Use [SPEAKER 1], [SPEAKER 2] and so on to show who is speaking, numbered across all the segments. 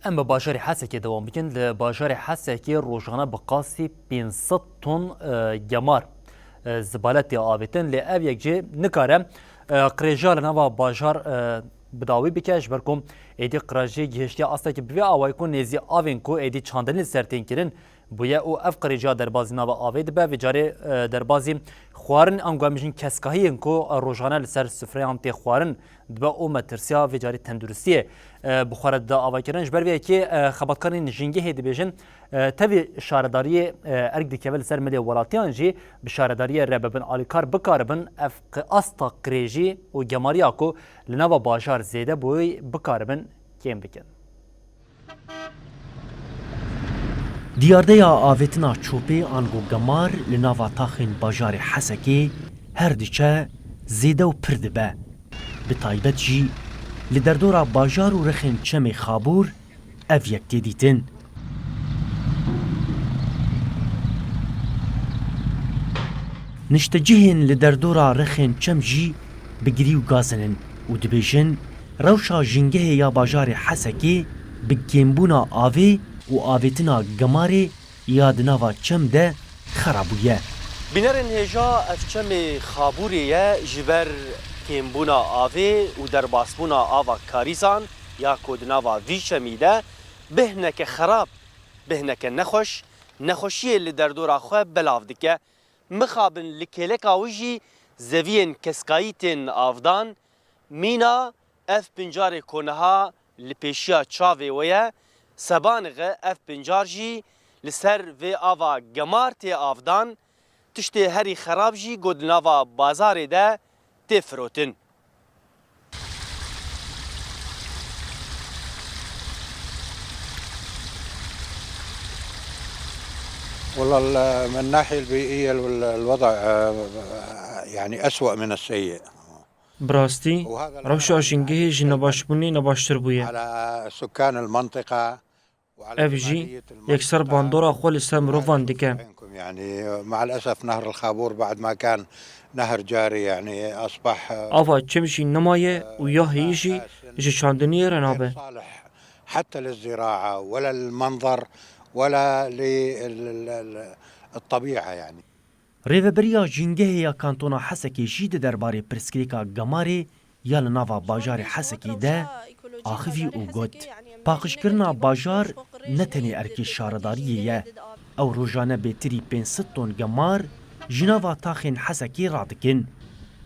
[SPEAKER 1] ام باجار حسکی دوام بکن ل باجار حسکی روزانه بقاسی 500 تن جمار زبالت آویتن ل او یک جه نکاره قریجال نوا باجار بداوی بکش برکم ایدی قراجی گهشتی اصلا که بی آوای کن نزی آوین کو ایدی چاندنی سرتین کرن بویا او اف قریجا در بازی نوا آوید به وجاره در بازی خوارن انگامیشن کسکاهی کو روزانه لسر سفره تی خوارن دبا او مترسیا وجاره تندرستیه بخورد دا آوای کرنش بر وی که خبرکاری نجنگی هدی بیشن تبی شارداری ارگ دکول سر ملی ولاتیان جی بشارداری رببن آلیکار بکاربن اف استا قریجی و جماریا کو لنوا باجار زیده بوی بکاربن کیم بکن
[SPEAKER 2] دیارdeya avêtina çopê ango gemar li nava taxên bajarê Hesekê her diçe zêde û pir dibe. Bi taybet jî li derdora bajar û rexên çemê Xabûr ev yek tê dîtin. Niştecihên li derdora rexên çem jî bi girî û gazinin û dibêjin rewşa jîngehê ya bajarê Hesekê bi kêmbûna avê û avêtina gemarê ya di nava çem de xerabûye.
[SPEAKER 3] Bînerên hêja ev çemê Xabûrê ye ji ber kêmbûna avê û derbasbûna ava karîzan ya ku di nava vî çemî de bêhneke xerab, bêhneke nexweş, nexweşiyê li derdora xwe belav dike. Mixabin li kêleka wî jî zeviyên keskayî tên avdan, mîna ev pincarê koneha li pêşiya çavê we ye. Sebanîxe ev pincar jî li ser vê ava gemar tê avdan tiştê herî xerab jî got li nava bazarê de tê firotin.
[SPEAKER 4] والله من الناحية البيئية الوضع يعني أسوأ من السيء.
[SPEAKER 5] براستی روشا جنگه جی نباشبونی نباشتر بویه.
[SPEAKER 4] على سكان المنطقة
[SPEAKER 5] اف جی یکسر باندورا خول سر مروفان دیکه.
[SPEAKER 4] يعني مع الأسف نهر الخابور بعد ما كان نهر جاري يعني أصبح
[SPEAKER 5] آوا چمشی نمایه و یا هیجی جی چاندنی رنابه.
[SPEAKER 4] صالح حتى للزراعة ولا المنظر ولا للطبيعة يعني.
[SPEAKER 2] Rêveberiya jîngehê ya kantona Hesekê jî di derbarê pirsgirêka gemarê ya li nava bajarê Hesekê de axivî û got. Paqijkirina bajar ne tenê erkê şaredariyê ye. Ew rojane bêtirî 500 ton gemar ji nava taxên Hesekê radikin.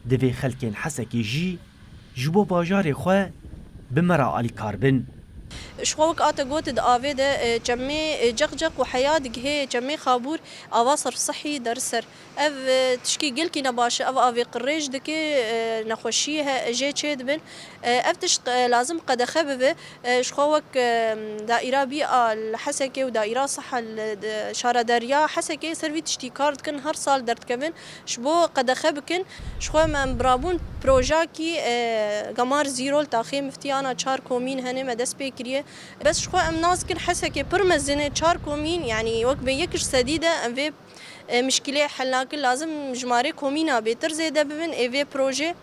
[SPEAKER 2] Divê xelkên Hesekê jî ji bo bajarê xwe bi me re alîkar bin.
[SPEAKER 6] شخوك آتا قوت آوي ده جمي جقجق وحياة جهة جمي خابور أواصر صحي درسر أف تشكي قلكي نباش أف آوي قريج دكي نخوشيها جي تشيد بن أف تشت لازم قد خببه شخوك دائرة بيئة الحسكي ودائرة صحة شارداريا حسكي سروي تشتي كارد كن هر سال درت كمن شبو قد خبكن شخو من برابون بروجاكي قمار زيرو التاخيم مفتيانا چار كومين هنه مدس بكريه بس شخو ام ناس كن حسكي برمزنه چار كومين يعني وقت بيكش سديده ام في مشكله حلناك لازم جماري كومينا بيتر زيده ببن اي في بروجي